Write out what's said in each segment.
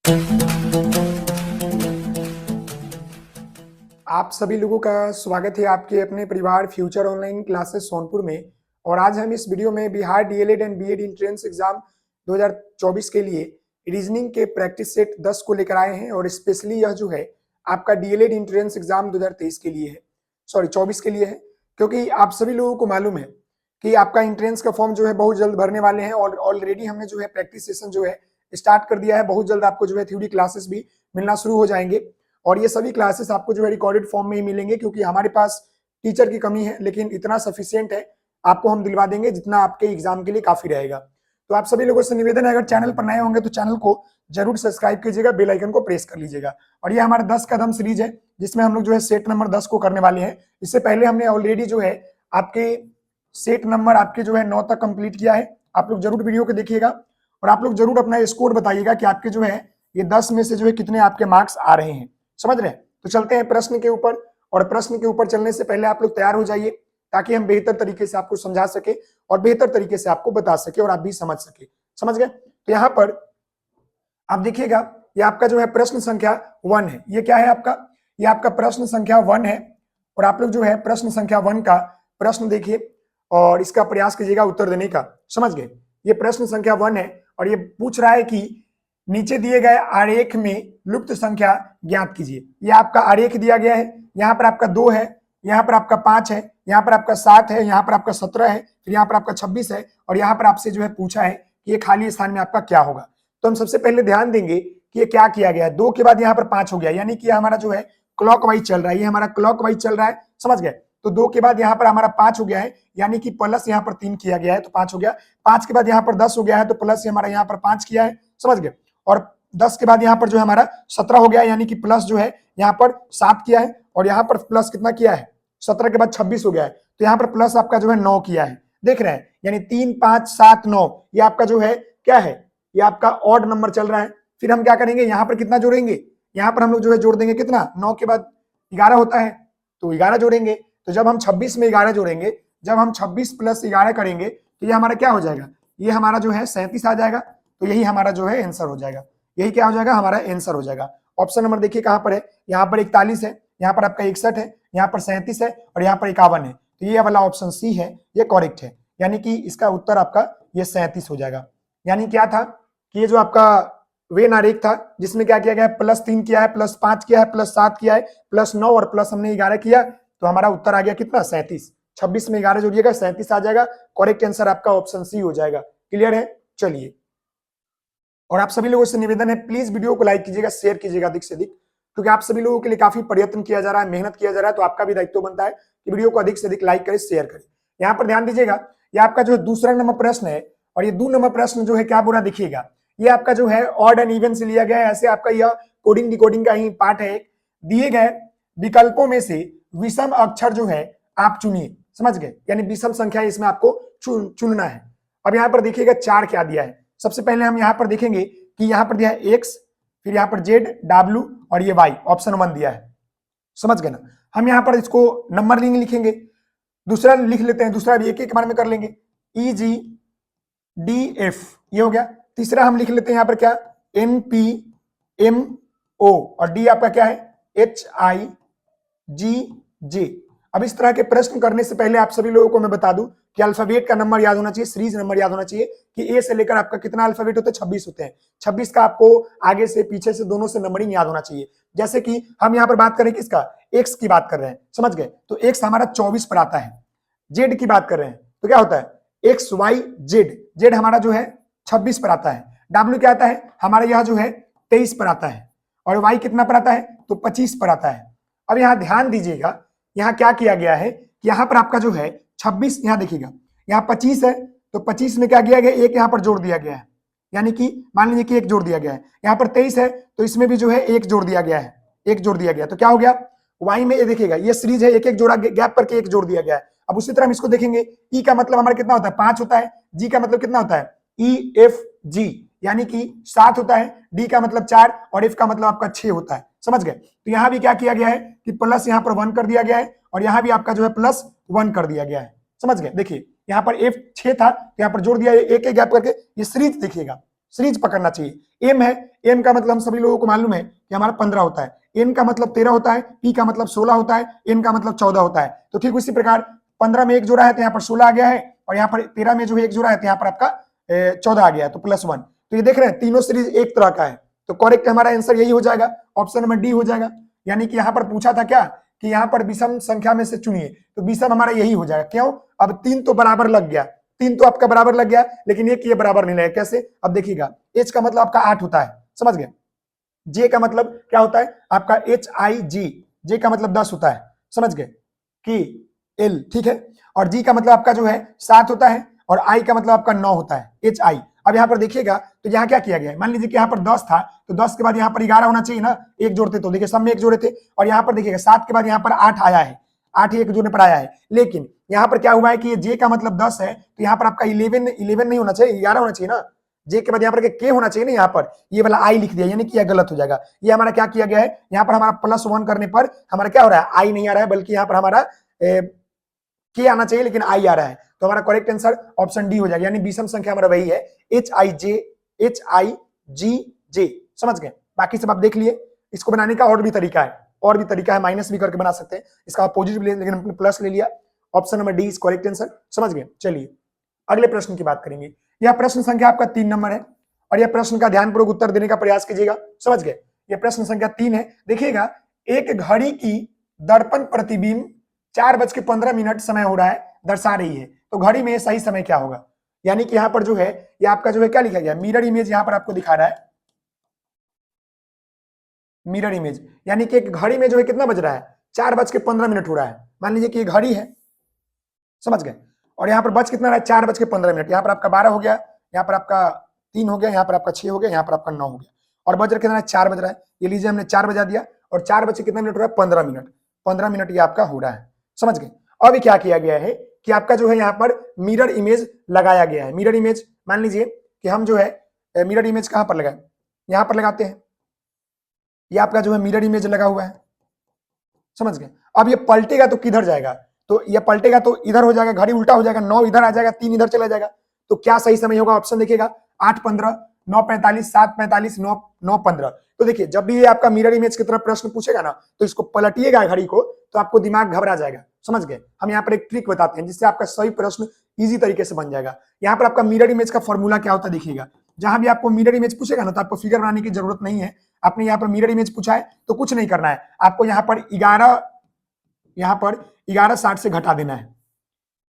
आप सभी लोगों का स्वागत है आपके अपने परिवार फ्यूचर ऑनलाइन क्लासेस सोनपुर में। और आज हम इस वीडियो में Bihar DElEd and BEd entrance exam 2024 के लिए रीजनिंग के प्रैक्टिस सेट 10 को लेकर आए हैं। और स्पेशली यह जो है आपका डीएलएड एंट्रेंस एग्जाम 2023 के लिए है, सॉरी 24 के लिए है। क्योंकि आप सभी लोगों को मालूम है कि आपका एंट्रेंस का फॉर्म जो है बहुत जल्द भरने वाले हैं और ऑलरेडी हमने जो है प्रैक्टिस सेशन जो है स्टार्ट कर दिया है। बहुत जल्द आपको जो है थ्योरी क्लासेस भी मिलना शुरू हो जाएंगे और ये सभी क्लासेस आपको जो है रिकॉर्डेड फॉर्म में ही मिलेंगे, क्योंकि हमारे पास टीचर की कमी है, लेकिन इतना सफिशियंट है आपको हम दिलवा देंगे जितना आपके एग्जाम के लिए काफी रहेगा। तो आप सभी लोगों से निवेदन है, अगर चैनल पर नए होंगे तो चैनल को जरूर सब्सक्राइब कीजिएगा, बेल आइकन को प्रेस कर लीजिएगा। और ये हमारा 10 कदम सीरीज है जिसमें हम लोग जो है सेट नंबर 10 को करने वाले हैं। इससे पहले हमने ऑलरेडी जो है आपके सेट नंबर आपके जो है 9 तक कंप्लीट किया है। आप लोग जरूर वीडियो को देखिएगा और आप लोग जरूर अपना स्कोर बताइएगा कि आपके जो है ये 10 में से जो है कितने आपके मार्क्स आ रहे हैं। समझ रहे हैं? तो चलते हैं प्रश्न के ऊपर। और प्रश्न के ऊपर चलने से पहले आप लोग तैयार हो जाइए ताकि हम बेहतर तरीके से आपको समझा सके और बेहतर तरीके से आपको बता सके और आप भी समझ सके। समझ गए? तो यहाँ पर आप देखिएगा, ये आपका जो है प्रश्न संख्या 1 है। ये क्या है आपका? ये आपका प्रश्न संख्या 1 है। और आप लोग जो है प्रश्न संख्या 1 का प्रश्न देखिए और इसका प्रयास कीजिएगा उत्तर देने का। समझ गए? ये प्रश्न संख्या 1 है और ये पूछ रहा है कि नीचे दिए गए आरेख में लुप्त संख्या ज्ञात कीजिए। ये आपका आरेख दिया गया है। यहाँ पर आपका 2 है, यहाँ पर आपका 5 है, यहाँ पर आपका 7 है, यहाँ पर आपका 17 है, फिर यहाँ पर आपका 26 है और यहाँ पर आपसे जो है पूछा है कि ये खाली स्थान में आपका क्या होगा। तो हम सबसे पहले ध्यान देंगे कि ये क्या किया गया है। 2 के बाद यहाँ पर 5 हो गया, यानी कि हमारा जो है क्लॉक वाइज चल रहा है। ये हमारा क्लॉक वाइज चल रहा है। समझ गए? तो 2 के बाद यहाँ पर हमारा 5 हो गया है, यानी कि प्लस यहाँ पर 3 किया गया है तो 5 हो गया। 5 के बाद यहाँ पर 10 हो गया है तो प्लस हमारा यहाँ पर 5 किया है। समझ गए? और 10 के बाद यहाँ पर जो है हमारा 17 हो गया, यानी कि प्लस जो है यहाँ पर 7 किया है और यहाँ पर प्लस कितना किया है? 17 के बाद 26 हो गया है तो यहाँ पर प्लस आपका जो है 9 किया है। देख रहे हैं? यानी 3 5 7 9 ये आपका जो है क्या है? ये आपका ऑड नंबर चल रहा है। फिर हम क्या करेंगे? यहाँ पर कितना जोड़ेंगे? यहाँ पर हम लोग जो है जोड़ देंगे कितना? 9 के बाद 11 होता है तो 11 जोड़ेंगे। तो जब हम 26 में 11 जोड़ेंगे, जब हम 26 प्लस 11 करेंगे तो ये हमारा क्या हो जाएगा? ये हमारा जो है 37 आ जाएगा। तो यही हमारा जो है आंसर हो जाएगा। यही क्या हो जाएगा? हमारा आंसर हो जाएगा। ऑप्शन नंबर देखिए कहां पर है। यहाँ पर 41 है, यहाँ पर आपका 61 है, यहाँ पर 37 है और यहाँ पर 51 है। तो ये वाला ऑप्शन सी है, ये करेक्ट है। यानी कि इसका उत्तर आपका ये 37 हो जाएगा। यानी क्या था कि ये जो आपका वेन आरेख था जिसमें क्या किया गया है? +3 किया है, +5 किया है, +7 किया है, +9 और प्लस हमने 11 किया, तो हमारा उत्तर आ गया कितना? 37। 26 में 11 जोड़िएगा 37 आ जाएगा। करेक्ट आंसर आपका ऑप्शन सी हो जाएगा। क्लियर है? चलिए, और आप सभी लोगों से निवेदन है प्लीज वीडियो को लाइक कीजिएगा, शेयर कीजिएगा अधिक से अधिक, क्योंकि आप सभी लोगों के लिए काफी प्रयत्न किया जा रहा है, मेहनत किया जा रहा है। तो आपका भी दायित्व बनता है कि वीडियो को अधिक से अधिक लाइक करें, शेयर करें। यहाँ पर ध्यान दीजिएगा, ये आपका जो है दूसरा नंबर प्रश्न है और ये 2 नंबर प्रश्न जो है क्या बोला देखिएगा। ये आपका जो है ऑड एंड इवन से लिया गया है। ऐसे आपका यह कोडिंग डिकोडिंग का ही पार्ट है। दिए गए विकल्पों में से विषम अक्षर जो है आप चुनिए। समझ गए? यानी विषम संख्या इसमें आपको चुनना है। अब यहाँ पर देखिएगा 4 क्या दिया है। सबसे पहले हम यहाँ पर देखेंगे कि यहाँ पर दिया है एक्स, फिर यहाँ पर जेड, डब्ल्यू और ये वाई, ऑप्शन 1 दिया है। समझ गए ना? हम यहाँ पर इसको नंबर नहीं लिखेंगे, दूसरा लिख लेते हैं। दूसरा भी एक एक बार में कर लेंगे। ई जी डी एफ ये हो गया। तीसरा हम लिख लेते हैं यहाँ पर क्या? एन पी एम ओ और डी आपका क्या है? एच आई जी जे। अब इस तरह के प्रश्न करने से पहले आप सभी लोगों को मैं बता दूं कि अल्फाबेट का नंबर याद होना चाहिए, सीरीज नंबर याद होना चाहिए कि ए से लेकर आपका कितना अल्फाबेट होता है? 26 होते हैं। 26 का आपको आगे से पीछे से दोनों से नंबरिंग याद होना चाहिए। जैसे कि हम यहाँ पर बात करें किसका? एक्स की बात कर रहे हैं। समझ गए? तो एक्स हमारा 24 पर आता है। जेड की बात कर रहे हैं तो क्या होता है? एक्स वाई जेड, जेड हमारा जो है 26 पर आता है। डब्ल्यू क्या आता है? हमारा यहाँ जो है 23 पर आता है। और वाई कितना पर आता है? तो 25 पर आता है। अब यहाँ ध्यान दीजिएगा, यहाँ क्या किया गया है कि यहाँ पर आपका जो है 26, यहाँ देखिएगा यहाँ 25 है तो 25 में क्या किया गया? एक यहाँ पर जोड़ दिया गया है, यानी कि मान लीजिए कि एक जोड़ दिया गया है। यहाँ पर 23 है तो इसमें भी जो है एक जोड़ दिया गया है, एक जोड़ दिया गया। तो क्या हो गया? वाई में ये देखिएगा ये सीरीज है, एक एक जोड़ा गैप करके एक जोड़ दिया गया है। अब उसी तरह हम इसको देखेंगे, ई का मतलब हमारा कितना होता है? 5 होता है। जी का मतलब कितना होता है? ई एफ जी, यानी कि 7 होता है। डी का मतलब 4 और एफ का मतलब आपका 6 होता है। समझ गए? तो यहाँ भी क्या किया गया है कि प्लस यहाँ पर 1 कर दिया गया है और यहाँ भी आपका जो है +1 कर दिया गया है। समझ गए? देखिए यहाँ पर एफ 6 था तो यहाँ पर जोड़ दिया है एक एक गैप करके। ये सीरीज देखिएगा, सीरीज पकड़ना चाहिए। एम है, एम का मतलब हम सभी लोगों को मालूम है कि हमारा 15 होता है, एन का मतलब 13 होता है, पी का मतलब 16 होता है, एन का मतलब 14 होता है। तो ठीक उसी प्रकार 15 में एक जोड़ा है तो यहाँ पर 16 आ गया है, और यहाँ पर 13 में जो है एक जोड़ा है तो यहाँ पर आपका 14 आ गया है, तो +1। तो ये देख रहे हैं तीनों सीरीज एक तरह का है, तो करेक्ट हमारा आंसर यही हो जाएगा, ऑप्शन नंबर डी हो जाएगा। यानी कि यहाँ पर पूछा था क्या कि यहाँ पर विषम संख्या में से चुनिए, तो विषम हमारा यही हो जाएगा। क्यों? अब 3 तो बराबर लग गया, 3 तो आपका बराबर लग गया, लेकिन एक ये बराबर नहीं लगेगा। कैसे? अब देखिएगा, एच का मतलब आपका 8 होता है, समझ गए। जे का मतलब क्या होता है आपका HIG, जे का मतलब 10 होता है, समझ गए कि एल, ठीक है। और जी का मतलब आपका जो है 7 होता है, और आई का मतलब आपका 9 होता है, HI। अब यहाँ पर देखिएगा तो यहाँ क्या किया गया है, मान लीजिए कि यहाँ पर 10 था, तो 10 के बाद यहाँ पर 11 होना चाहिए ना, एक जोड़ते तो देखिए सब में एक जोड़े थे, और यहाँ पर देखिएगा 7 के बाद यहाँ पर 8 आया है, 8 ही एक जोड़ने पर आया है। लेकिन यहाँ पर क्या हुआ है कि ये जे का मतलब 10 है, तो यहाँ पर आपका 11 नहीं होना चाहिए, 11 होना चाहिए ना। जे के बाद यहाँ पर के होना चाहिए ना, यहाँ पर ये वाला आई लिख दिया, यानी कि यह गलत हो जाएगा। ये हमारा क्या किया गया है, यहाँ पर हमारा +1 करने पर हमारा क्या हो रहा है, आई नहीं आ रहा है, बल्कि यहाँ पर हमारा के आना चाहिए, लेकिन आई आ रहा है। तो हमारा करेक्ट आंसर ऑप्शन डी हो जाएगा, यानी विषम संख्या हमारा वही है, HIG, समझ गए। बाकी सब आप देख लिए। इसको बनाने का और भी तरीका है, माइनस भी करके बना सकते हैं, इसका पॉजिटिव ले, लेकिन हमने प्लस ले लिया। Option number D is correct answer, समझ गए। चलिए अगले प्रश्न की बात करेंगे। यह प्रश्न संख्या आपका 3 नंबर है, और यह प्रश्न का ध्यानपूर्वक उत्तर देने का प्रयास कीजिएगा, समझ गए। यह प्रश्न संख्या 3 है। देखिएगा, एक घड़ी की दर्पण प्रतिबिंब 4:15 समय हो रहा है दर्शा रही है, तो घड़ी में सही समय क्या होगा। यानी कि यहाँ पर जो है ये आपका जो है क्या लिखा गया, मिरर इमेज यहाँ पर आपको दिखा रहा है, मिरर इमेज, यानी कि एक घड़ी में जो है कितना बज रहा है, 4:15 हो रहा है। मान लीजिए कि ये घड़ी है, समझ गए, और यहाँ पर बज कितना रहा है, 4:15। यहाँ पर आपका 12 हो गया, यहाँ पर आपका 3 हो गया, यहाँ पर आपका 6 हो गया, यहाँ पर आपका 9 हो गया, और बज रहा कितना है, 4 बज रहा है। ये लीजिए हमने 4 बजा दिया, और 4 बज के कितना मिनट हो रहा है, 15 मिनट, 15 मिनट ये आपका हो रहा है, समझ गए। अभी क्या किया गया है कि आपका जो है यहाँ पर मिरर इमेज लगाया गया है। मिरर इमेज मान लीजिए कि हम जो है मिरर इमेज कहाँ पर लगाए, यहाँ पर लगाते हैं, ये आपका जो है मिरर इमेज लगा हुआ है, समझ गए। अब ये पलटेगा तो किधर जाएगा, तो ये पलटेगा तो इधर हो जाएगा, घड़ी उल्टा हो जाएगा, 9 इधर आ जाएगा, 3 इधर चला जाएगा। तो क्या सही समय होगा, ऑप्शन देखिएगा, 8:15, 9:45, 7:45, 9:15। तो देखिए, जब भी ये आपका मिरर इमेज की तरफ प्रश्न पूछेगा ना, तो इसको पलटिएगा घड़ी को, तो आपको दिमाग घबरा जाएगा, समझ गए। हम यहाँ पर एक ट्रिक बताते हैं जिससे आपका सही प्रश्न इजी तरीके से बन जाएगा। यहाँ पर आपका मिरर इमेज का फॉर्मूला क्या होता है देखिएगा, जहां भी आपको मिरर इमेज पूछेगा ना, तो आपको फिगर बनाने की जरूरत नहीं है। आपने यहाँ पर मिरर इमेज पूछा है तो कुछ नहीं करना है, आपको यहाँ पर 11:60 से घटा देना है,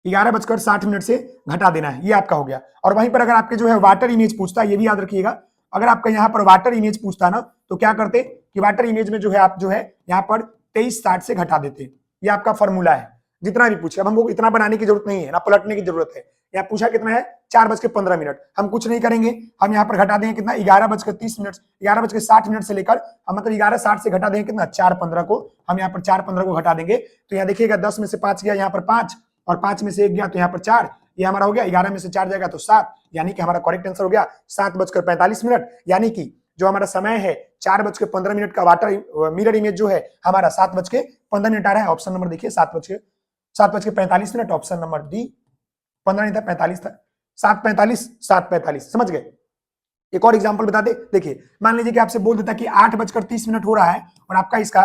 11:60 से घटा देना है, ये आपका हो गया। और वहीं पर अगर आपके जो है वाटर इमेज पूछता है, ये भी याद रखिएगा, अगर आपका यहाँ पर वाटर इमेज पूछता ना, तो क्या करते कि वाटर इमेज में जो है आप जो है यहाँ पर 23:60 से घटा देते। ये आपका फॉर्मूला है, जितना भी पूछे। अब हमको इतना बनाने की जरूरत नहीं है ना, पलटने की जरूरत है। यहाँ पूछा कितना है, 4:15। हम कुछ नहीं करेंगे, हम यहाँ पर घटा देंगे कितना, 11:30, 11:60 से लेकर हम मतलब 11:60 से घटा देंगे कितना, 4:15 को। हम यहाँ पर 4:15 को घटा देंगे, तो यहाँ देखिएगा 10 में से 5 गया, यहाँ पर 5, और 5 में से 1 गया तो यहाँ पर 4, ये हमारा हो गया। 11 में से 4 जाएगा तो 7, यानी कि हमारा करेक्ट आंसर हो गया 7:45। यानी कि जो हमारा समय है 4:15 का वाटर मिरर इमेज जो है हमारा 7:15 आ रहा है। ऑप्शन नंबर देखिए, 7:45, ऑप्शन नंबर डी। 15 नहीं था, 45 था, 7:45, समझ गए। एक और एग्जांपल बता दे, देखिए मान लीजिए कि आपसे बोल देता कि 8:30 हो रहा है, और आपका इसका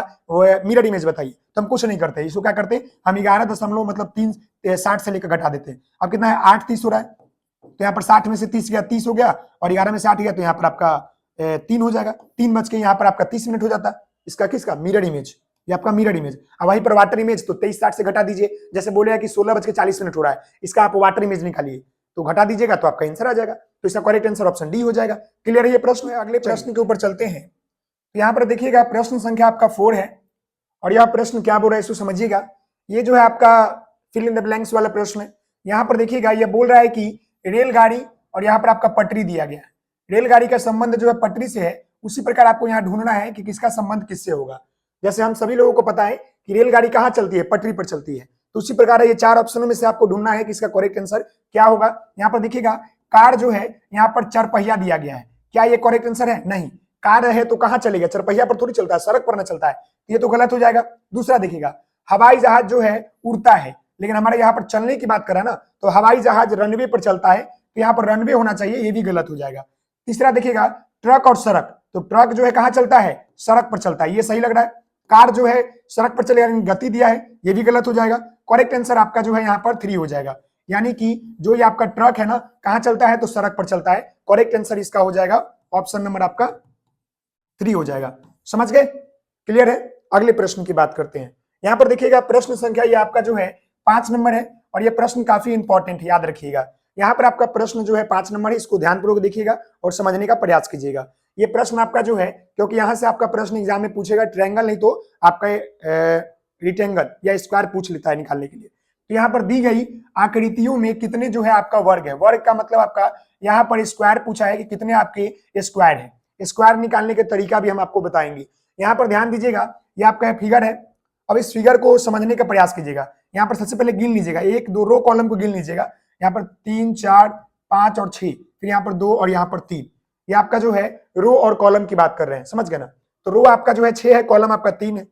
मिरर इमेज बताइए, तो हम कुछ नहीं करते, इसको क्या करते, हम 11.360 से लेकर घटा देते हैं। अब कितना है, 8:30 हो रहा है, तो यहाँ पर 60 में से 30 गया, 30 हो गया, और 11 में से 8 गया, तो यहाँ पर आपका 3 हो जाएगा, 3 बज के यहाँ पर आपका 30 मिनट हो जाता है। इसका किसका, मिरर इमेज, ये आपका मिरर इमेज। अब वहीं पर वाटर इमेज, तो 23:60 से घटा दीजिए, जैसे बोलेगा कि 16:40 हो रहा है, इसका आप वाटर इमेज निकालिए, तो घटा दीजिएगा तो आपका आंसर आ जाएगा। तो इसका करेक्ट आंसर ऑप्शन डी हो जाएगा। क्लियर है ये प्रश्न? अगले प्रश्न के ऊपर चलते हैं। तो यहाँ पर देखिएगा प्रश्न संख्या आपका 4 है, और यह प्रश्न क्या बोल रहा है इसको समझिएगा। ये जो है आपका फिल इन द ब्लैंक्स वाला प्रश्न है। यहाँ पर देखिएगा, ये बोल रहा है कि रेलगाड़ी, और यहाँ पर आपका पटरी दिया गया है। रेलगाड़ी का संबंध जो है पटरी से है, उसी प्रकार आपको यहाँ ढूंढना है कि किसका संबंध किससे होगा। जैसे हम सभी लोगों को पता है कि रेलगाड़ी कहाँ चलती है, पटरी पर चलती है, तो उसी प्रकार ये 4 ऑप्शनों में से आपको ढूंढना है कि इसका करेक्ट आंसर क्या होगा। यहाँ पर देखिएगा, कार जो है यहाँ पर 4 पहिया दिया गया है, क्या ये करेक्ट आंसर है? नहीं, कार है तो कहाँ चलेगा, 4 पहिया पर थोड़ी चलता है, सड़क पर ना चलता है, ये तो गलत हो जाएगा। दूसरा देखिएगा, हवाई जहाज जो है उड़ता है, लेकिन हमारे यहाँ पर चलने की बात करें ना, तो हवाई जहाज रनवे पर चलता है, तो यहाँ पर रनवे होना चाहिए, ये भी गलत हो जाएगा। तीसरा देखिएगा, ट्रक और सड़क, तो ट्रक जो है कहां चलता है, सड़क पर चलता है, ये सही लग रहा है। कार जो है सड़क पर चलेगा, गति दिया है, ये भी गलत हो जाएगा। करेक्ट आंसर आपका जो है यहाँ पर 3 हो जाएगा, यानी कि जो ये आपका ट्रक है ना कहां चलता है, तो सड़क पर चलता है। करेक्ट आंसर इसका हो जाएगा ऑप्शन नंबर आपका 3 हो जाएगा। समझ गए, क्लियर है। अगले प्रश्न की बात करते हैं। यहाँ पर देखिएगा प्रश्न संख्या ये आपका जो है 5 नंबर है, और ये प्रश्न काफी इंपॉर्टेंट है, याद रखिएगा। यहाँ पर आपका प्रश्न जो है 5 नंबर है, इसको ध्यानपूर्वक देखिएगा और समझने का प्रयास कीजिएगा। ये प्रश्न आपका जो है, क्योंकि यहां से आपका प्रश्न एग्जाम में पूछेगा ट्रायंगल नहीं तो आपका रिक्टेंगल या स्क्वायर पूछ लेता है निकालने के लिए। तो यहाँ पर दी गई आकृतियों में कितने जो है आपका वर्ग है, वर्ग का मतलब आपका यहाँ पर स्क्वायर पूछा है कि कितने आपके स्क्वायर है। स्क्वायर निकालने के तरीका भी हम आपको बताएंगे। यहाँ पर ध्यान दीजिएगा, ये आपका फिगर है। अब इस फिगर को समझने का प्रयास कीजिएगा। यहाँ पर सबसे पहले गिन लीजिएगा, 1 2 रो कॉलम को गिन लीजिएगा। यहाँ पर 3 4 5 और 6, फिर यहाँ पर 2 और यहाँ पर 3। ये आपका जो है रो और कॉलम की बात कर रहे हैं, समझ गए ना। तो रो आपका जो है 6 है, कॉलम आपका 3 है।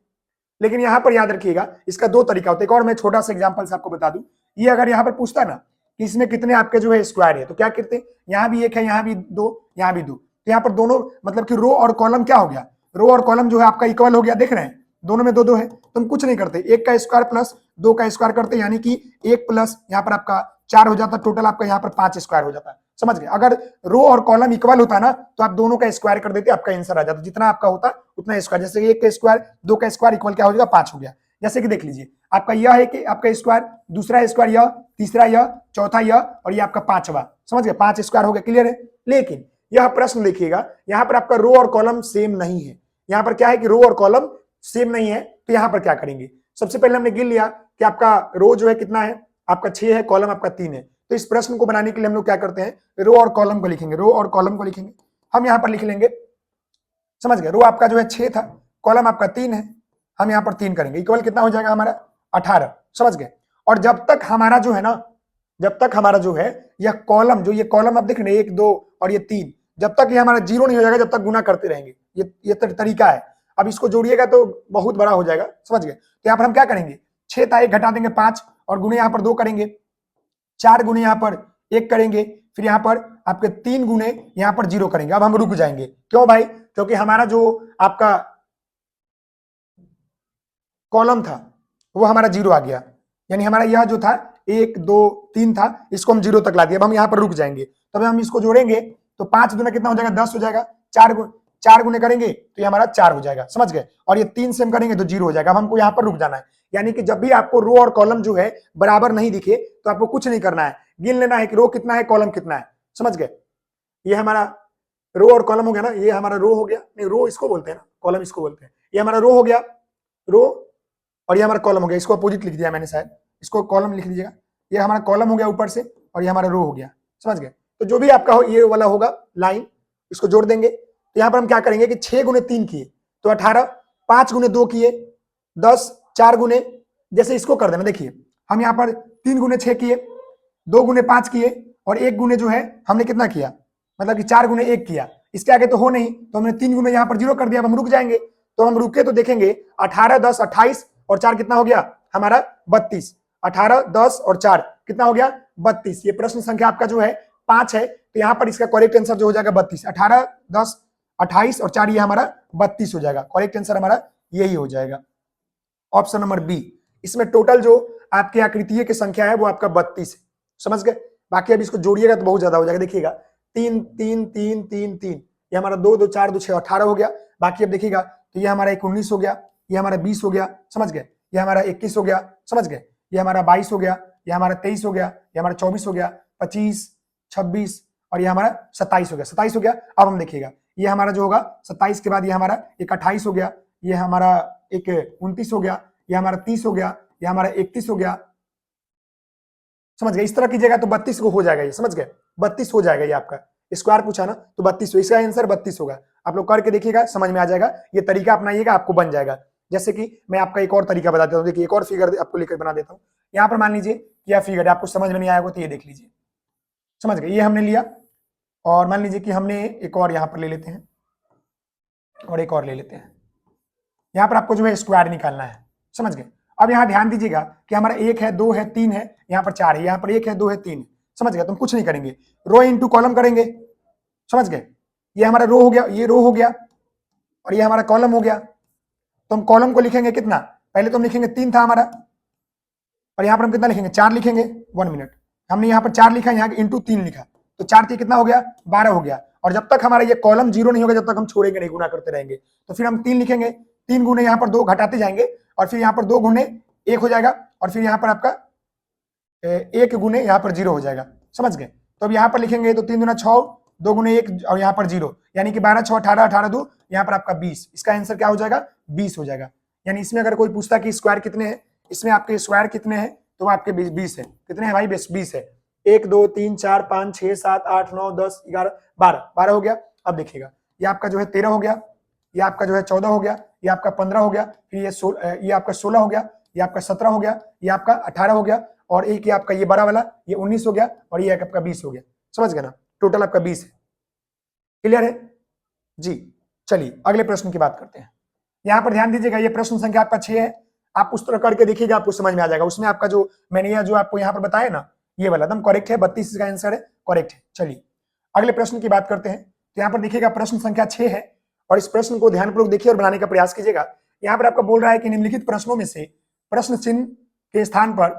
लेकिन यहाँ पर याद रखिएगा इसका 2 तरीका होता है। एक और मैं छोटा सा एग्जांपल से आपको बता दूं, ये अगर यहाँ पर पूछता ना कि इसमें कितने आपके जो है स्क्वायर है, तो क्या करते हैं, यहाँ भी 1 है, यहाँ भी 2, यहाँ भी 2, तो यहाँ पर दोनों मतलब कि रो और कॉलम क्या हो गया, रो और कॉलम जो है आपका इक्वल हो गया। देख रहे हैं दोनों में 2 2 है, तो हम कुछ नहीं करते, 1 का स्क्वायर प्लस 2 का स्क्वायर करते, यानी कि 1 प्लस यहाँ पर आपका 4 हो जाता, टोटल आपका यहाँ पर 5 स्क्वायर हो जाता है। समझ गए। अगर रो और कॉलम इक्वल होता ना तो आप दोनों का स्क्वायर कर देते, आपका आंसर आ जाता, जितना आपका होता उतना स्क्वायर। जैसे 1 का स्क्वायर 2 का स्क्वायर इक्वल क्या हो जाएगा, 5 हो गया। जैसे कि देख लीजिए आपका यह है कि आपका स्क्वायर, दूसरा स्क्वायर यह, तीसरा यह, चौथा यह, और ये आपका 5वां। समझ गए, 5 स्क्वायर हो गया, क्लियर है। लेकिन यह प्रश्न देखिएगा, यहाँ पर आपका रो और कॉलम सेम नहीं है। यहाँ पर क्या है कि रो और कॉलम सेम नहीं है, तो यहाँ पर क्या करेंगे, सबसे पहले हमने गिन लिया कि आपका रो जो है कितना है, आपका 6 है, कॉलम आपका 3 है। तो इस प्रश्न को बनाने के लिए हम लोग क्या करते हैं, रो और कॉलम को लिखेंगे, रो और कॉलम को लिखेंगे। हम यहाँ पर लिख लेंगे, समझ गए, रो आपका जो है 6 था, कॉलम आपका 3 है, हम यहाँ पर 3 करेंगे, इक्वल कितना हो जाएगा हमारा 18। समझ गए। और जब तक हमारा जो है ना, जब तक हमारा जो है यह कॉलम, जो ये कॉलम आप देख रहे हैं 1 2 और ये 3, जब तक ये हमारा 0 नहीं हो जाएगा, जब तक गुना करते रहेंगे। ये तरीका है। अब इसको जोड़िएगा तो बहुत बड़ा हो जाएगा, समझ गए। तो यहाँ पर हम क्या करेंगे, 6 था 1 घटा देंगे 5, और गुने यहाँ पर 2 करेंगे, 4 गुने यहाँ पर 1 करेंगे, फिर यहाँ पर आपके 3 गुने यहाँ पर 0 करेंगे। अब हम रुक जाएंगे, क्यों भाई, क्योंकि हमारा जो आपका कॉलम था वो हमारा 0 आ गया, यानी हमारा यह जो था 1 2 3 था, इसको हम 0 तक ला दिया। अब हम यहाँ पर रुक जाएंगे, तब हम इसको जोड़ेंगे तो 5 गुना कितना हो जाएगा, 10 हो जाएगा। 4 गुने करेंगे तो ये हमारा 4 हो जाएगा, समझ गए। और ये 3 से हम करेंगे तो 0 हो जाएगा। अब हमको यहाँ पर रुक जाना है, यानी कि जब भी आपको रो और कॉलम जो है बराबर नहीं दिखे तो आपको कुछ नहीं करना है, गिन लेना है कि रो कितना है, कॉलम कितना है। समझ गए, ये हमारा रो और कॉलम हो गया ना, ये हमारा रो हो गया, नहीं रो इसको बोलते हैं ना, कॉलम इसको बोलते हैं। ये हमारा रो हो गया, रो, और ये हमारा कॉलम हो गया, इसको अपोजिट लिख दिया मैंने शायद, इसको कॉलम लिख लीजिएगा। ये हमारा कॉलम हो गया ऊपर से, और ये हमारा रो हो गया, समझ गए। तो जो भी आपका हो ये वाला होगा लाइन, इसको जोड़ देंगे। तो यहाँ पर हम क्या करेंगे कि 6 गुने 3 किए तो 18, 5 गुने 2 किए 10, 4 गुने, जैसे इसको कर देना। देखिए हम यहाँ पर 3 गुने 6 किए, 2 गुने 5 किए, और 1 गुने जो है हमने कितना किया, मतलब कि 4 गुने 1 किया। इसके आगे तो हो नहीं, तो हमने 3 गुने यहाँ पर 0 कर दिया। अब हम रुक जाएंगे, तो हम रुके तो देखेंगे 18 10 28 और 4 कितना हो गया हमारा 32। 18 10 और 4 कितना हो गया 32। ये प्रश्न संख्या आपका जो है 5 है, तो यहाँ पर इसका करेक्ट आंसर जो हो जाएगा 32। 18 10 28 और 4 ये हमारा 32 हो जाएगा। करेक्ट आंसर हमारा यही हो जाएगा, ऑप्शन नंबर बी। इसमें टोटल जो आपकी आकृतियों की संख्या है वो आपका 32 है, समझ गए। बाकी अब इसको जोड़िएगा तो बहुत ज्यादा हो जाएगा। देखिएगा 3 3 3 3 3, ये हमारा 2 2 4 2 6 18 हो गया। बाकी अब देखिएगा तो ये हमारा 19 हो गया, ये हमारा 20 हो गया, समझ गए। ये हमारा 21 हो गया, समझ गए। ये हमारा 22 हो गया, ये हमारा 23 हो गया, ये हमारा 24 हो गया, 25 26 और ये हमारा 27 हो गया। 27 हो गया। अब हम देखिएगा ये हमारा जो होगा 27 के बाद ये हमारा एक 28 हो गया, ये हमारा एक 29 हो गया, ये हमारा 30 हो गया, ये हमारा 31 हो गया, समझ गए। इस तरह कीजिएगा तो 32 को हो जाएगा, ये समझ गए 32 हो जाएगा। ये आपका स्क्वायर पूछा ना तो 32 हो, इसका आंसर 32 होगा। आप लोग करके देखिएगा, समझ में आ जाएगा। ये तरीका अपनाइएगा, आपको बन जाएगा। जैसे कि मैं आपका एक और तरीका बता देता हूँ। देखिए एक और फिगर आपको लेकर बना देता हूँ। यहाँ पर मान लीजिए कि यह फिगर आपको समझ में नहीं आएगा तो ये देख लीजिए, समझ गए। ये हमने लिया और मान लीजिए कि हमने एक और यहाँ पर ले लेते हैं और एक और ले लेते हैं। यहाँ पर आपको जो है स्क्वायर निकालना है, समझ गए। अब यहाँ ध्यान दीजिएगा कि हमारा 1 है 2 है 3 है, यहाँ पर 4 है, यहाँ पर 1 है 2 है 3 है, समझ गए। तुम कुछ नहीं करेंगे, रो इनटू कॉलम करेंगे, समझ गए। ये हमारा रो हो गया, ये रो हो गया, और ये हमारा कॉलम हो गया। तो हम कॉलम को लिखेंगे कितना, पहले तो हम लिखेंगे 3 था हमारा, और यहाँ पर हम कितना लिखेंगे, 4 लिखेंगे। 1 मिनट, हमने यहाँ पर 4 लिखा, यहाँ इंटू 3 लिखा, तो 4 3 कितना हो गया, 12 हो गया। और जब तक हमारा ये कॉलम 0 नहीं होगा, जब तक हम छोड़ेंगे नहीं, गुना करते रहेंगे। तो फिर हम 3 लिखेंगे, 3 गुने यहाँ पर 2 घटाते जाएंगे, और फिर यहाँ पर 2 गुने 1 हो जाएगा, और फिर यहाँ पर आपका 1 गुने यहाँ पर 0 हो जाएगा। समझ गए? तो अब यहाँ पर लिखेंगे तो 3 दूना 6, 2 गुने 1 और यहाँ पर 0, यानी कि 12 6 18, 18 2, यहाँ पर आपका 20। इसका आंसर क्या हो जाएगा, 20 हो जाएगा। यानी इसमें अगर कोई पूछता कि स्क्वायर कितने हैं, इसमें आपके स्क्वायर कितने हैं, तो आपके 20 है। कितने हैं भाई, 20 है। 1 2 3 4 5 6 7 8 9 10 11 12 हो गया। अब देखिएगा, ये आपका जो है 13 हो गया, ये आपका जो है 14 हो गया, ये आपका 15 हो गया, फिर ये आपका 16 हो गया, ये आपका 17 हो गया, ये आपका 18 हो गया, और एक ये आपका ये बड़ा वाला ये 19 हो गया, और ये आपका 20 हो गया। समझ गए ना, टोटल आपका 20 है। क्लियर है जी? चलिए अगले प्रश्न की बात करते हैं। यहाँ पर ध्यान दीजिएगा, ये प्रश्न संख्या आपका 6 है। आप उस तरह करके देखिएगा, आपको समझ में आ जाएगा। उसमें आपका जो मैंने यह जो आपको यहाँ पर बताया ना, ये वाला एकदम करेक्ट है, 32 इसका आंसर है, करेक्ट है। चलिए अगले प्रश्न की बात करते हैं। तो यहाँ पर देखिएगा प्रश्न संख्या 6 है, और इस प्रश्न को ध्यानपूर्वक देखिए और बनाने का प्रयास कीजिएगा। यहाँ पर आपको बोल रहा है कि निम्नलिखित प्रश्नों में से प्रश्न चिन्ह के स्थान पर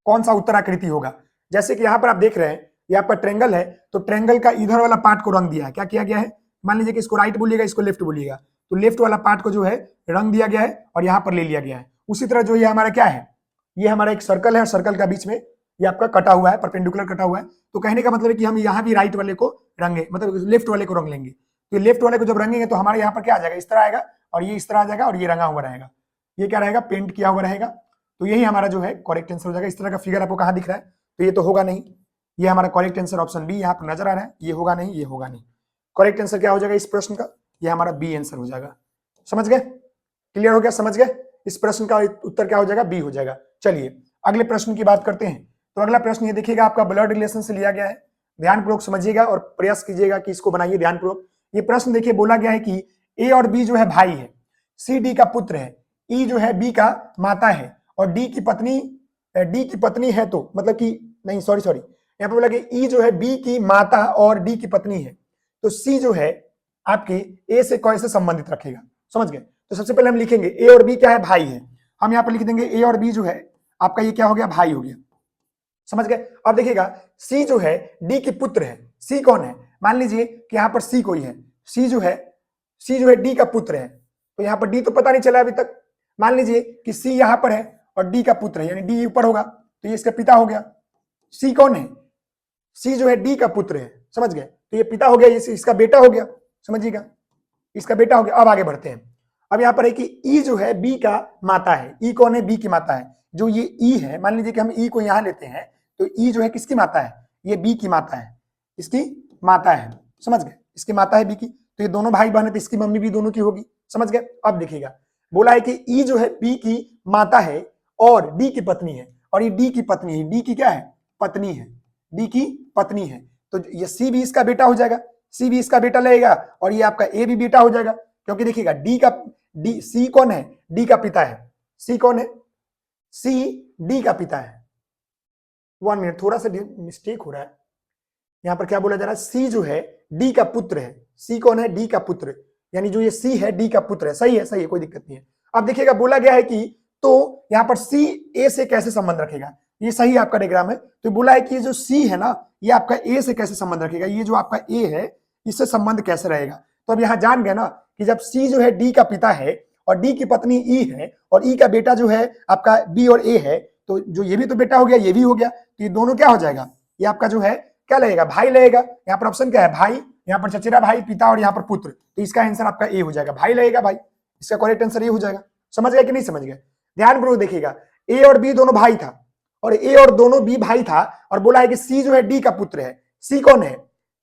कौन सा उत्तराकृति होगा। जैसे कि यहाँ पर आप देख रहे हैं, ये आपका ट्रेंगल है, तो ट्रेंगल का इधर वाला पार्ट को रंग दिया है। क्या किया गया है, मान लीजिए कि इसको राइट बोलिएगा, इसको लेफ्ट बोलिएगा, तो लेफ्ट वाला पार्ट को जो है रंग दिया गया है और यहाँ पर ले लिया गया है। उसी तरह जो ये हमारा क्या है, ये हमारा एक सर्कल है, और सर्कल का बीच में ये आपका कटा हुआ है, परपेंडिकुलर कटा हुआ है। तो कहने का मतलब है कि हम यहाँ भी राइट वाले को रंगे, मतलब लेफ्ट वाले को रंग लेंगे। तो लेफ्ट वाले को जब रंगेंगे तो हमारे यहाँ पर क्या आ जाएगा, इस तरह आएगा, और ये इस तरह आ जाएगा, और ये रंगा हुआ रहेगा। ये क्या रहेगा, पेंट किया हुआ रहेगा। तो यही हमारा जो है करेक्ट आंसर हो जाएगा। इस तरह का फिगर आपको कहाँ दिख रहा है, तो ये तो होगा नहीं। ये हमारा करेक्ट आंसर ऑप्शन बी यहाँ पर नजर आ रहा है, ये होगा नहीं, ये होगा नहीं। करेक्ट आंसर क्या हो जाएगा इस प्रश्न का, ये हमारा बी आंसर हो जाएगा। समझ गए? क्लियर हो गया? समझ गए? इस प्रश्न का उत्तर क्या हो जाएगा, बी हो जाएगा। चलिए अगले प्रश्न की बात करते हैं। तो अगला प्रश्न ये देखिएगा, आपका ब्लड रिलेशन से लिया गया है। ध्यानपूर्वक समझिएगा और प्रयास कीजिएगा कि इसको बनाइए ध्यानपूर्वक। ये प्रश्न देखिए, बोला गया है कि ए और बी जो है भाई है, सी डी का पुत्र है, ई जो है बी का माता है, और डी की पत्नी है, तो मतलब कि नहीं, सॉरी यहाँ पे बोला कि ई जो है बी की माता और डी की पत्नी है, तो सी जो है आपके ए से कैसे संबंधित रखेगा। समझ गए? तो सबसे पहले हम लिखेंगे ए और बी क्या है, भाई है। हम यहाँ पर लिख देंगे ए और बी जो है आपका ये क्या हो गया, भाई हो गया। समझ गए? अब देखिएगा सी जो है डी की पुत्र है। सी कौन है, मान लीजिए कि यहाँ पर सी कोई है, सी जो है डी का पुत्र है। तो यहाँ पर डी तो पता नहीं चला अभी तक। मान लीजिए कि सी यहाँ पर है और डी का पुत्र है, यानी डी ऊपर होगा, तो ये इसका पिता हो गया। सी कौन है, सी जो है डी का पुत्र है। समझ गए? तो ये पिता हो गया, ये इसका बेटा हो गया। समझिएगा, इसका बेटा हो गया। अब आगे बढ़ते हैं। अब यहाँ पर है कि ई जो है बी का माता है। ई कौन है, बी की माता है। जो ये ई है, मान लीजिए कि हम ई को यहाँ लेते हैं, तो ई जो है किसकी माता है, ये बी की माता है, इसकी माता है। समझ गए? इसकी माता है बी की। तो ये दोनों भाई बहन है, तो इसकी मम्मी भी दोनों की होगी। समझ गए? अब देखिएगा, बोला है कि ई जो है बी की माता है और डी की पत्नी है, और ये डी की पत्नी है। डी की क्या है, पत्नी है, डी की पत्नी है। तो ये सी भी इसका बेटा हो जाएगा, सी भी इसका बेटा लगेगा, और ये आपका ए भी बेटा हो जाएगा। क्योंकि देखिएगा सी कौन है, डी का पिता है। सी कौन है, सी डी का पिता है। 1 मिनट, थोड़ा सा मिस्टेक हो रहा है। यहां पर क्या बोला जा रहा है, सी जो है डी का पुत्र है। सी कौन है, डी का पुत्र, यानी जो ये सी है डी का पुत्र है। सही है, सही है, कोई दिक्कत नहीं है। अब देखिएगा बोला गया है कि तो यहां पर सी ए से कैसे संबंध रखेगा, ये सही आपका डायग्राम है। तो बोला है कि जो सी है ना, ये आपका ए से कैसे संबंध रखेगा, ये जो आपका ए है इससे संबंध कैसे रहेगा। तो अब यहां जान गए ना कि जब सी जो है डी का पिता है और डी की पत्नी ई है, और ई का बेटा जो है आपका बी और ए है, तो जो ये भी तो बेटा हो गया, ये भी हो गया, तो ये दोनों क्या हो जाएगा, ये आपका जो है क्या लगेगा, भाई लगेगा। यहाँ पर ऑप्शन क्या है, भाई, यहाँ पर चचेरा भाई, पिता, और यहाँ पर पुत्र। तो इसका आंसर आपका ए हो जाएगा, भाई लगेगा भाई। इसका करेक्ट आंसर ये हो जाएगा। समझ गए कि नहीं समझ गए? ध्यानपूर्वक देखिएगा, ए और बी दोनों भाई था, और ए और दोनों बी भाई था, और बोला है कि सी जो है डी का पुत्र है। सी कौन है,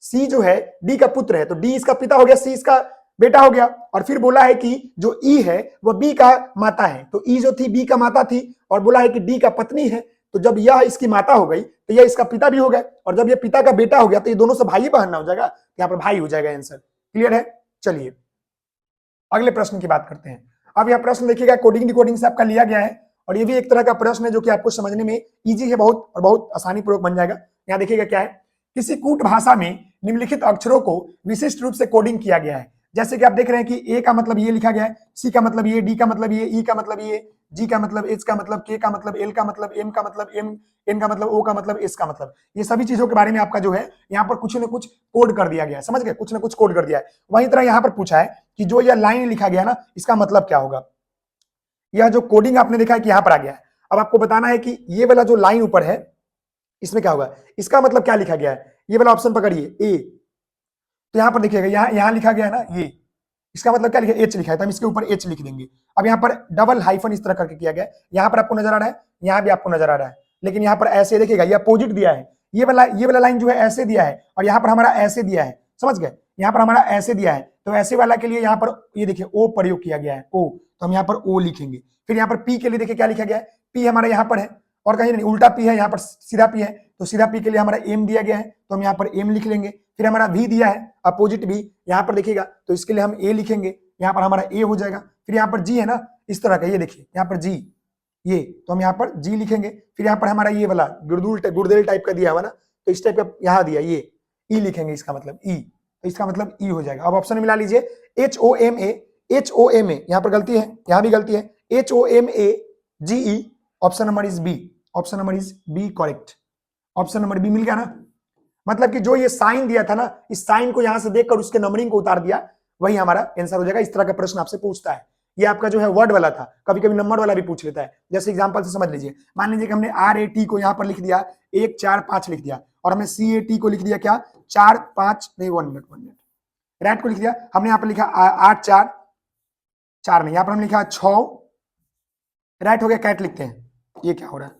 सी जो है डी का पुत्र है, तो डी इसका पिता हो गया, सी इसका बेटा हो गया। और फिर बोला है कि जो ई है वह बी का माता है, तो ई जो थी बी का माता थी, और बोला है कि डी का पत्नी है। तो जब यह इसकी माता हो गई तो यह इसका पिता भी हो गया, और जब यह पिता का बेटा हो गया तो ये दोनों से भाई बहन ना हो जाएगा, यहाँ पर भाई हो जाएगा आंसर। क्लियर है? चलिए अगले प्रश्न की बात करते हैं। अब यह प्रश्न देखिएगा कोडिंग डिकोडिंग से आपका लिया गया है, और ये भी एक तरह का प्रश्न है जो कि आपको समझने में इजी है बहुत, और बहुत आसानी पूर्वक बन जाएगा। यहाँ देखिएगा क्या है, किसी कूट भाषा में निम्नलिखित अक्षरों को विशिष्ट रूप से कोडिंग किया गया है। जैसे कि आप देख रहे हैं कि ए का मतलब ये लिखा गया है, सी का मतलब ये, डी का मतलब ये, ई का मतलब ये, जी का मतलब एच का मतलब, के का मतलब एल का मतलब, एम का मतलब एम, एन का मतलब ओ का मतलब, एस का मतलब, ये सभी चीजों के बारे में आपका जो है यहाँ पर कुछ न कुछ कोड कर दिया गया है। समझ गए, कुछ न कुछ कोड कर दिया है। वही तरह यहाँ पर पूछा है कि जो यह लाइन लिखा गया ना, इसका मतलब क्या होगा। यह जो कोडिंग आपने देखा है कि यहाँ पर आ गया है। अब आपको बताना है कि ये वाला जो लाइन ऊपर है इसमें क्या होगा, इसका मतलब क्या लिखा गया है। ये वाला ऑप्शन पकड़िए ए, तो यहाँ पर देखिएगा यहाँ लिखा गया है ना ये, इसका मतलब क्या लिखा है, एच लिखा है, तो हम इसके ऊपर एच लिख देंगे। अब यहाँ पर डबल हाइफन इस तरह करके किया गया है, यहाँ पर आपको नजर आ रहा है, यहाँ भी आपको नजर आ रहा है, लेकिन यहाँ पर ऐसे देखिएगा ये अपोजिट दिया है। ये वाला लाइन जो है ऐसे दिया है और यहाँ पर हमारा ऐसे दिया है। समझ गए, यहाँ पर हमारा ऐसे दिया है, तो ऐसे वाला के लिए यहाँ पर ये देखिए ओ प्रयोग किया गया है, ओ, तो हम यहाँ पर ओ लिखेंगे। फिर यहाँ पर पी के लिए देखिए क्या लिखा गया है, पी हमारा यहाँ पर है और कहीं नहीं, उल्टा पी है, यहाँ पर सीधा पी है, तो सीधा पी के लिए हमारा एम दिया गया है, तो हम यहाँ पर एम लिख लेंगे। फिर हमारा वी दिया है, अपोजिट वी, यहाँ पर देखिएगा, तो इसके लिए हम ए लिखेंगे, यहाँ पर हमारा ए हो जाएगा। फिर यहाँ पर जी है ना इस तरह का, ये देखिए यहाँ पर जी, ये, तो हम यहाँ पर जी लिखेंगे। फिर यहाँ पर हमारा ये वाला गुर्देल टाइप का दिया हुआ ना, तो इस टाइप का यहाँ दिया, ये ई लिखेंगे, इसका मतलब ई, तो इसका मतलब ई हो जाएगा। अब ऑप्शन मिला लीजिए, H O M A, H O M A, यहाँ पर गलती है, यहाँ भी गलती है, H O M A G E, option number is B, option number is B correct, option number B मिल गया ना। मतलब कि जो ये साइन दिया था ना, इस साइन को यहां से देखकर उसके नंबरिंग को उतार दिया, वही हमारा आंसर हो जाएगा। इस तरह का प्रश्न आपसे पूछता है। ये आपका जो है वर्ड वाला था, कभी कभी नंबर वाला भी पूछ लेता है। जैसे एग्जांपल से समझ लीजिए, मान लीजिए कि हमने आर ए टी को यहाँ पर लिख दिया 1 4 5 लिख दिया, और हमने सी ए टी को लिख दिया क्या 4 5 नहीं 1 मिनट, रैट को लिख दिया हमने यहाँ पर लिखा 8 4 4 नहीं, यहाँ पर हमने लिखा 6, रैट हो गया, कैट लिखते हैं, ये क्या हो रहा है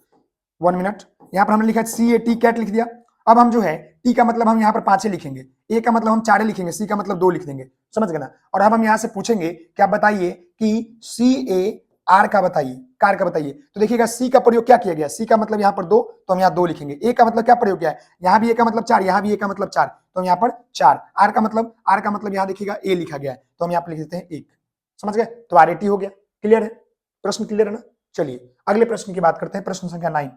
1 मिनट, यहाँ पर हमने लिखा सी ए टी कैट लिख दिया। अब हम जो है टी का मतलब हम यहाँ पर 5 लिखेंगे, ए का मतलब हम 4 लिखेंगे, सी का मतलब 2 लिख देंगे, समझ गए ना। और अब हम यहाँ से पूछेंगे कि आप बताइए कि सी ए आर का बताइए, कार का बताइए, तो देखिएगा सी का प्रयोग क्या किया गया, सी का मतलब यहाँ पर 2, तो हम यहाँ 2 लिखेंगे। ए का मतलब क्या प्रयोग किया है, यहाँ भी ए का मतलब 4, यहाँ भी ए का मतलब 4, तो हम यहाँ पर 4। आर का मतलब यहाँ देखिएगा ए लिखा गया है, तो हम यहाँ पर लिख देते हैं 1। समझ गए, तो आर ए टी हो गया। क्लियर है, प्रश्न क्लियर है ना। चलिए अगले प्रश्न की बात करते हैं, प्रश्न संख्या 9।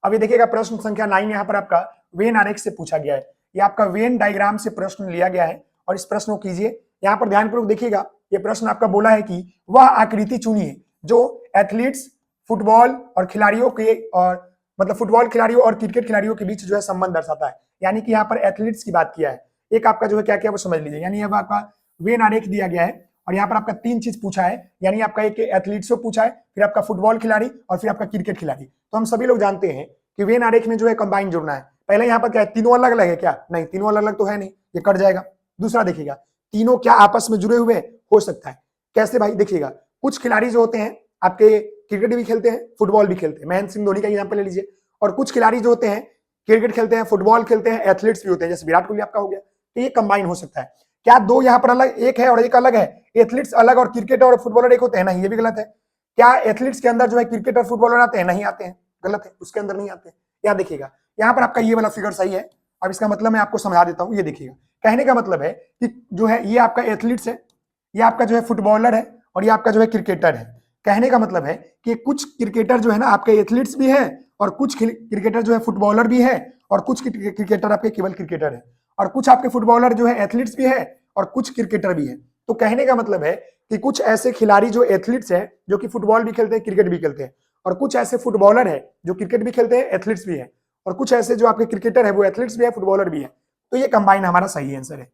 अभी देखिएगा प्रश्न संख्या 9 यहाँ पर आपका वेन आरेख से पूछा गया है। ये आपका वेन डायग्राम से प्रश्न लिया गया है और इस प्रश्न को कीजिए। यहाँ पर ध्यानपूर्वक देखिएगा, ये प्रश्न आपका बोला है कि वह आकृति चुनिए जो एथलीट्स, फुटबॉल और खिलाड़ियों के, और मतलब फुटबॉल खिलाड़ियों और क्रिकेट खिलाड़ियों के बीच जो है संबंध दर्शाता है। यानी कि यहाँ पर एथलीट्स की बात किया है। एक आपका जो है क्या क्या वो समझ लीजिए, यानी अब आपका वेन आरेख दिया गया है और यहाँ पर आपका 3 चीज पूछा है, यानी आपका एक एथलीट्स को पूछा है, फिर आपका फुटबॉल खिलाड़ी और फिर आपका क्रिकेट खिलाड़ी। तो हम सभी लोग जानते हैं कि वेन आरेख में जो है कंबाइन जुड़ना है। पहले यहाँ पर क्या है, तीनों अलग अलग है क्या, नहीं, तीनों अलग अलग तो है नहीं, ये कट जाएगा। दूसरा देखिएगा, तीनों क्या आपस में जुड़े हुए हो सकता है, कैसे भाई, देखिएगा कुछ खिलाड़ी जो होते हैं आपके क्रिकेट भी खेलते हैं, फुटबॉल भी खेलते हैं, महेंद्र सिंह धोनी का एग्जाम्पल ले लीजिए, और कुछ खिलाड़ी जो होते हैं क्रिकेट खेलते हैं, फुटबॉल खेलते हैं, एथलीट्स भी होते हैं, जैसे विराट कोहली आपका हो गया, तो ये कंबाइन हो सकता है। क्या दो यहाँ पर अलग, एक है और एक अलग है, एथलीट्स अलग और क्रिकेट और फुटबॉलर एक होते हैं, नहीं, ये भी गलत है। क्या एथलीट्स के अंदर जो है क्रिकेट और फुटबॉलर आते हैं, नहीं आते हैं, गलत है, उसके अंदर नहीं आते हैं। यहाँ देखिएगा, यहाँ पर आपका ये वाला फिगर सही है। अब इसका मतलब मैं आपको समझा देता हूँ, ये देखिएगा, कहने का मतलब है कि जो है ये आपका एथलीट्स है, ये आपका जो है फुटबॉलर है और ये आपका जो है क्रिकेटर है। कहने का मतलब है कि कुछ क्रिकेटर जो है ना आपके एथलीट्स भी है और कुछ क्रिकेटर जो है फुटबॉलर भी है और कुछ क्रिकेटर आपके केवल क्रिकेटर है और कुछ आपके फुटबॉलर जो है एथलीट्स भी है और कुछ क्रिकेटर भी है। तो कहने का मतलब है कि कुछ ऐसे खिलाड़ी जो एथलीट्स हैं जो कि फुटबॉल भी खेलते हैं, क्रिकेट भी खेलते हैं, और कुछ ऐसे फुटबॉलर है जो क्रिकेट भी खेलते हैं, एथलीट्स भी है, और कुछ ऐसे जो आपके क्रिकेटर है वो एथलीट्स भी है, फुटबॉलर भी है। तो ये कंबाइन हमारा सही आंसर है,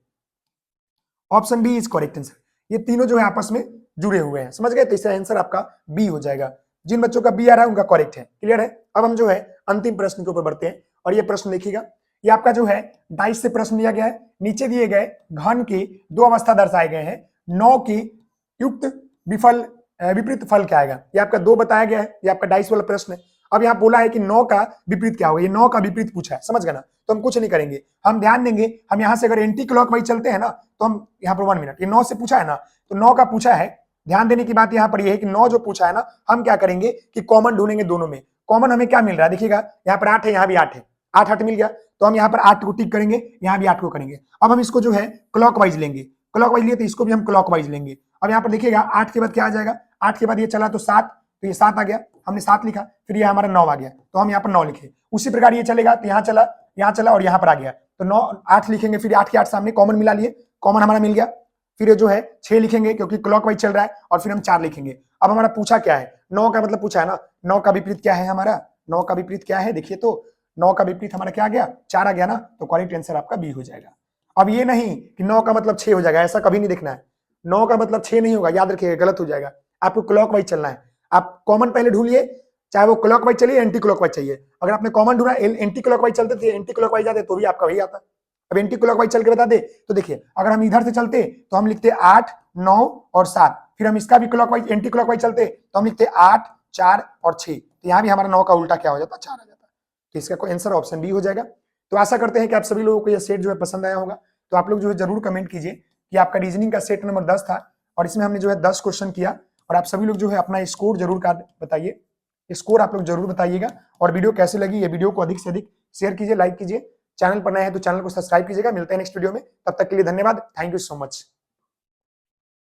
option B is correct answer. ये तीनों जो है आपस में जुड़े हुए हैं, समझ गए, तो इसका आंसर आपका बी हो जाएगा। जिन बच्चों का बी आ रहा है उनका करेक्ट है। क्लियर है। अब हम जो है अंतिम प्रश्न के ऊपर बढ़ते हैं और ये प्रश्न देखिएगा, ये आपका जो है डाइस से प्रश्न लिया गया है। नीचे दिए गए घन की 2 अवस्था दर्शाए गए हैं, 9 की युक्त विपरीत फल क्या आएगा। ये आपका 2 बताया गया है, ये आपका डाइस वाला प्रश्न है। अब यहाँ बोला है कि 9 का विपरीत क्या होगा, ये 9 का विपरीत पूछा है, समझ गए ना। तो हम कुछ नहीं करेंगे, हम ध्यान देंगे, हम यहाँ से अगर एंटी क्लॉक वाइज चलते हैं ना, तो हम यहाँ पर 1 मिनट, ये 9 से पूछा है ना, तो 9 का पूछा है। ध्यान देने की बात यहाँ पर यह है कि 9 जो पूछा है ना, हम क्या करेंगे कि कॉमन ढूंढेंगे दोनों में। कॉमन हमें क्या मिल रहा है, देखिएगा यहाँ पर 8 है, यहाँ भी 8 है, 8 8 मिल गया, तो हम यहाँ पर 8 को टिक करेंगे, यहाँ भी 8 को करेंगे। अब हम इसको जो है क्लॉक वाइज लेंगे, क्लॉक वाइज लिए तो इसको भी हम क्लॉक वाइज लेंगे। अब यहाँ पर देखिएगा 8 के बाद क्या आ जाएगा, 8 के बाद ये चला तो 7, तो ये 7 आ गया, हमने 7 लिखा, फिर ये हमारा 9 आ गया, तो हम यहाँ पर 9 लिखे। उसी प्रकार ये चलेगा तो यहाँ चला, यहाँ चला और यहाँ पर आ गया, तो 9 8 लिखेंगे, फिर 8 के 8 सामने कॉमन मिला लिए, कॉमन हमारा मिल गया। फिर जो है 6 लिखेंगे क्योंकि क्लॉकवाइज चल रहा है, और फिर हम 4 लिखेंगे। अब हमारा पूछा क्या है, 9 का मतलब पूछा है ना, 9 का विपरीत क्या है हमारा, 9 का विपरीत क्या है, देखिए तो 9 का विपरीत हमारा क्या आ गया, 4 आ गया ना, तो करेक्ट आंसर आपका बी हो जाएगा। अब ये नहीं कि 9 का मतलब 6 हो जाएगा, ऐसा कभी नहीं देखना है। 9 का मतलब 6 नहीं होगा, याद रखिएगा, गलत हो जाएगा। आपको क्लॉकवाइज चलना है। आप कॉमन पहले ढूंढिए, चाहे वो क्लॉकवाइज चलिए, एंटी क्लॉकवाइज चाहिए। अगर आपने कॉमन ढूंढा, एंटी क्लॉकवाइज चलते थे, एंटी क्लॉकवाइज आते तो भी आपका वही आता। अब एंटी क्लॉकवाइज चल के बता दे, तो देखिए अगर हम इधर से चलते तो हम लिखते 8 9 और 7, फिर हम इसका भी क्लॉकवाइज एंटी क्लॉकवाइज चलते तो हम लिखते 8 4 और 6, तो यहाँ भी हमारा 9 का उल्टा क्या हो जाता, 4 आ जाता। तो इसका कोई आंसर ऑप्शन बी हो जाएगा। तो आशा करते हैं कि आप सभी लोगों को यह सेट जो है पसंद आया होगा। तो आप लोग जो है जरूर कमेंट कीजिए कि आपका रीजनिंग का सेट नंबर 10 था, और इसमें हमने जो है 10 क्वेश्चन किया, और आप सभी लोग जो है अपना स्कोर जरूर बताइए, स्कोर आप लोग जरूर बताइएगा। और वीडियो कैसी लगी, ये वीडियो को अधिक से अधिक शेयर कीजिए, लाइक कीजिए। चैनल पर नए हैं तो चैनल को सब्सक्राइब कीजिएगा। मिलते हैं नेक्स्ट वीडियो में, तब तक के लिए धन्यवाद, थैंक यू सो मच।